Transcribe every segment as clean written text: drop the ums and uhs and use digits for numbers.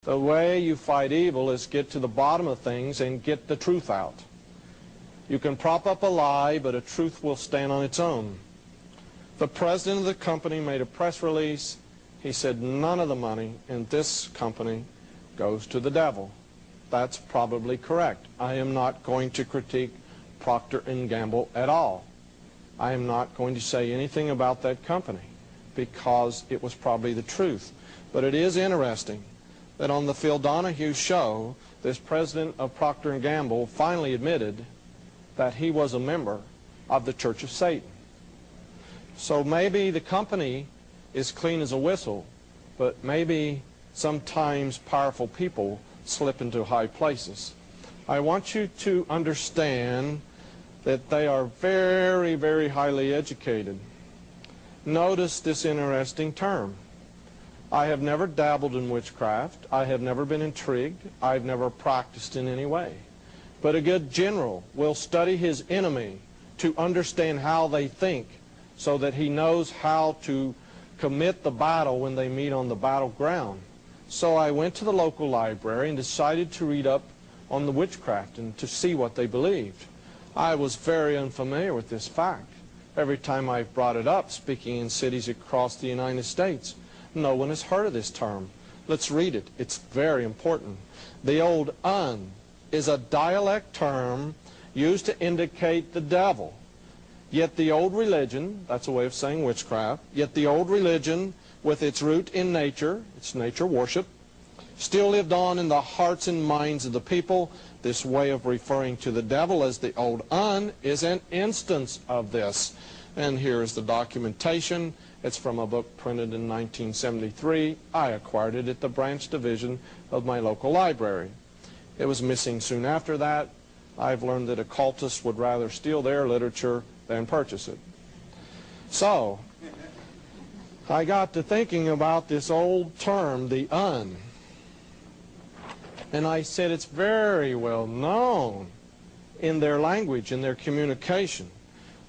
The way you fight evil is get to the bottom of things and get the truth out. You can prop up a lie, but a truth will stand on its own. The president of the company made a press release. He said none of the money in this company goes to the devil. That's probably correct. I am not going to critique Procter & Gamble at all. I am not going to say anything about that company because it was probably the truth. But it is interesting that on the Phil Donahue show, this president of Procter & Gamble finally admitted that he was a member of the Church of Satan. So maybe the company is clean as a whistle, but maybe sometimes powerful people slip into high places. I want you to understand that they are very, very highly educated. Notice this interesting term. I have never dabbled in witchcraft. I have never been intrigued. I've never practiced in any way. But a good general will study his enemy to understand how they think so that he knows how to commit the battle when they meet on the battleground. So I went to the local library and decided to read up on the witchcraft and to see what they believed. I was very unfamiliar with this fact. Every time I've brought it up, speaking in cities across the United States, no one has heard of this term. Let's read it. It's very important. The old "un" is a dialect term used to indicate the devil. Yet the old religion, that's a way of saying witchcraft, yet the old religion, with its root in nature, its nature worship, still lived on in the hearts and minds of the people. This way of referring to the devil as the old "un" is an instance of this. And here is the documentation. It's from a book printed in 1973. I acquired it at the branch division of my local library. It was missing soon after that. I've learned that occultists would rather steal their literature than purchase it. So, I got to thinking about this old term, the "un." And I said it's very well known in their language, in their communication,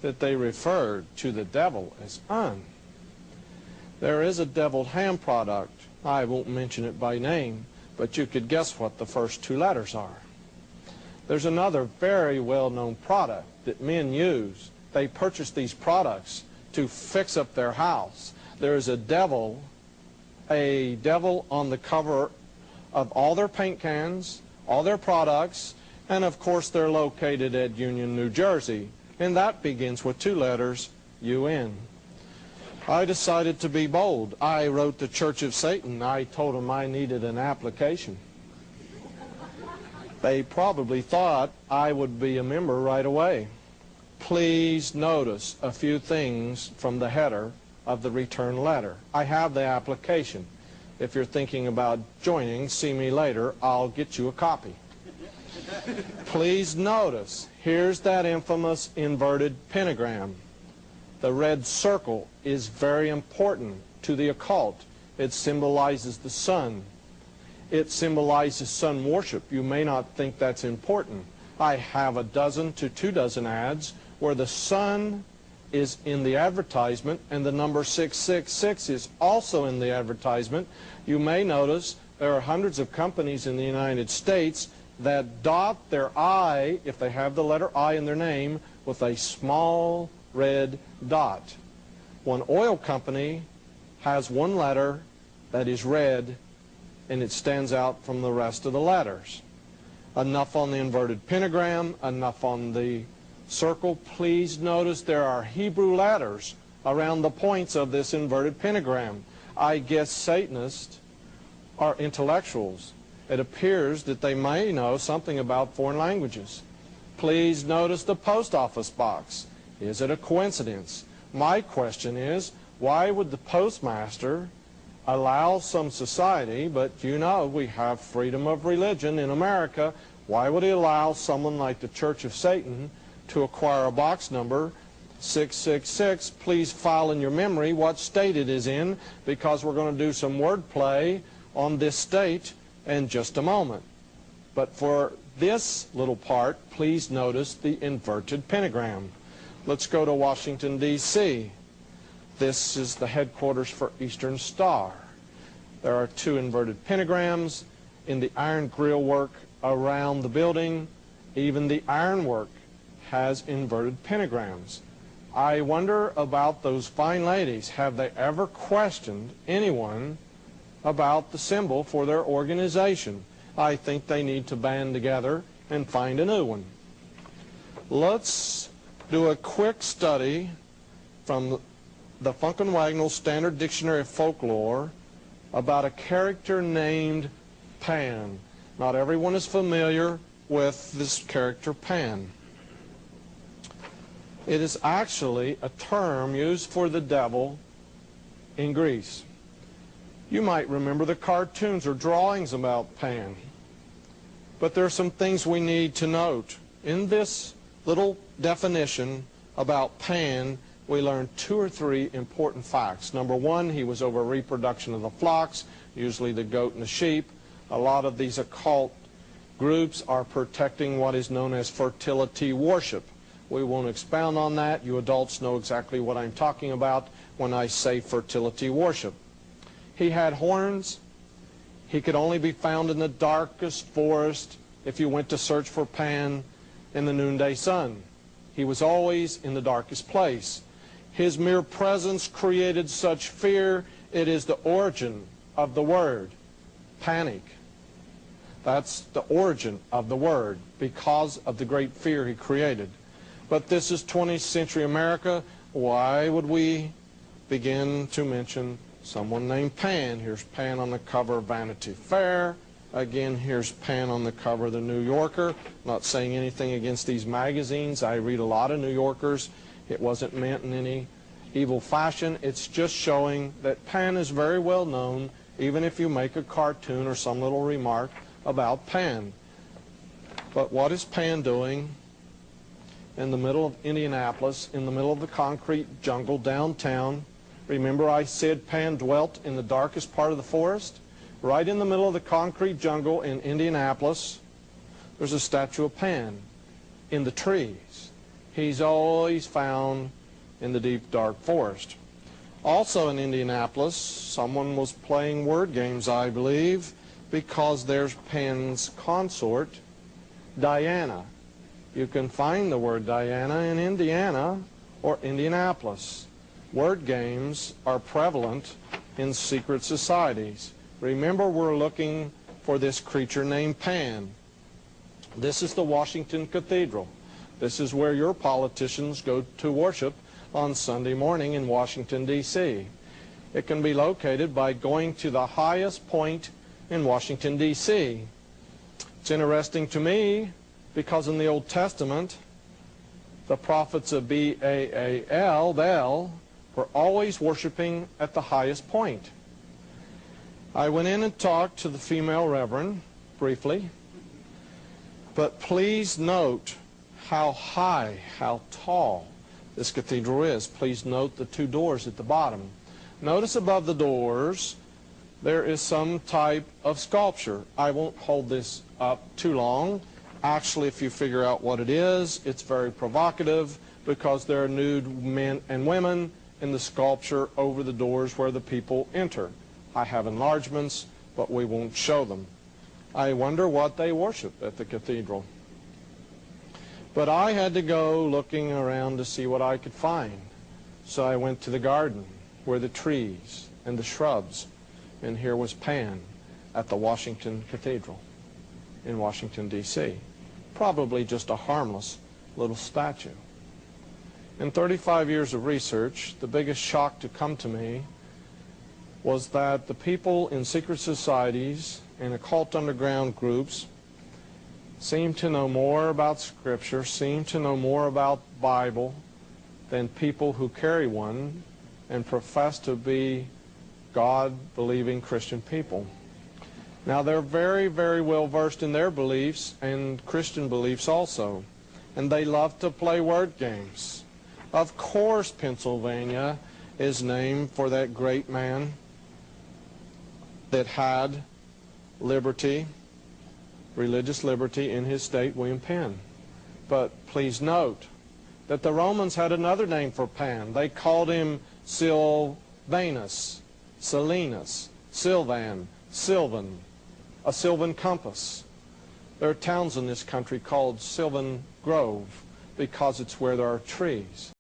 that they referred to the devil as "un." There is a deviled ham product. I won't mention it by name, but you could guess what the first two letters are. There's another very well-known product that men use. They purchase these products to fix up their house. There is a devil on the cover of all their paint cans, all their products, and of course they're located at Union, New Jersey, and that begins with two letters, UN. I decided to be bold. I wrote the Church of Satan. I told them I needed an application. They probably thought I would be a member right away. Please notice a few things from the header of the return letter. I have the application. If you're thinking about joining, see me later. I'll get you a copy. Please notice, here's that infamous inverted pentagram. The red circle is very important to the occult. It symbolizes the sun. It symbolizes sun worship. You may not think that's important. I have a dozen to 24 ads where the sun is in the advertisement and the number 666 is also in the advertisement. You may notice there are hundreds of companies in the United States that dot their I, if they have the letter I in their name, with a small red dot. One oil company has one letter that is red and it stands out from the rest of the letters. Enough on the inverted pentagram, enough on the circle. Please notice there are Hebrew letters around the points of this inverted pentagram. I guess Satanists are intellectuals. It appears that they may know something about foreign languages. Please notice the post office box. Is it a coincidence? My question is, why would the postmaster allow some society, but you know we have freedom of religion in America, why would he allow someone like the Church of Satan to acquire a box number 666? Please file in your memory what state it is in, because we're going to do some wordplay on this state in just a moment. But for this little part, please notice the inverted pentagram. Let's go to Washington, D.C. This is the headquarters for Eastern Star. There are two inverted pentagrams, in the iron grill work around the building. Even the ironwork has inverted pentagrams. I wonder about those fine ladies. Have they ever questioned anyone about the symbol for their organization? I think they need to band together and find a new one. Let's do a quick study from the Funk and Wagnall Standard Dictionary of Folklore about a character named Pan. Not everyone is familiar with this character Pan. It is actually a term used for the devil in Greece. You might remember the cartoons or drawings about Pan. But there are some things we need to note. In this little definition about Pan, we learn 2 or 3 important facts. Number one, he was over reproduction of the flocks, usually the goat and the sheep. A lot of these occult groups are protecting what is known as fertility worship. We won't expound on that. You adults know exactly what I'm talking about when I say fertility worship. He had horns. He could only be found in the darkest forest if you went to search for Pan in the noonday sun. He was always in the darkest place. His mere presence created such fear, it is the origin of the word, panic. That's the origin of the word, because of the great fear he created. But this is 20th century America. Why would we begin to mention someone named Pan? Here's Pan on the cover of Vanity Fair. Again, here's Pan on the cover of the New Yorker. Not saying anything against these magazines. I read a lot of New Yorkers. It wasn't meant in any evil fashion. It's just showing that Pan is very well known, even if you make a cartoon or some little remark about Pan. But what is Pan doing in the middle of Indianapolis, in the middle of the concrete jungle downtown? Remember I said Pan dwelt in the darkest part of the forest? Right in the middle of the concrete jungle in Indianapolis, there's a statue of Pan in the trees. He's always found in the deep, dark forest. Also in Indianapolis, someone was playing word games, I believe, because there's Pan's consort, Diana. You can find the word Diana in Indiana or Indianapolis. Word games are prevalent in secret societies. Remember, we're looking for this creature named Pan. This is the Washington Cathedral. This is where your politicians go to worship on Sunday morning in Washington, D.C. It can be located by going to the highest point in Washington, D.C. It's interesting to me because in the Old Testament, the prophets of Baal, Baal, were always worshiping at the highest point. I went in and talked to the female reverend briefly, but please note how high, how tall this cathedral is. Please note the 2 doors at the bottom. Notice above the doors there is some type of sculpture. I won't hold this up too long. Actually, if you figure out what it is, it's very provocative because there are nude men and women in the sculpture over the doors where the people enter. I have enlargements, but we won't show them. I wonder what they worship at the cathedral. But I had to go looking around to see what I could find. So I went to the garden where the trees and the shrubs, and here was Pan at the Washington Cathedral in Washington, D.C. Probably just a harmless little statue. In 35 years of research, the biggest shock to come to me was that the people in secret societies and occult underground groups seem to know more about Scripture, seem to know more about Bible than people who carry one and profess to be God-believing Christian people. Now, they're very, very well versed in their beliefs and Christian beliefs also, and they love to play word games. Of course, Pennsylvania is named for that great man that had liberty, religious liberty in his state, William Penn. But please note that the Romans had another name for Pan. They called him Silvanus, Silenus, Silvan, Sylvan. a Sylvan compass. There are towns in this country called Sylvan Grove because it's where there are trees.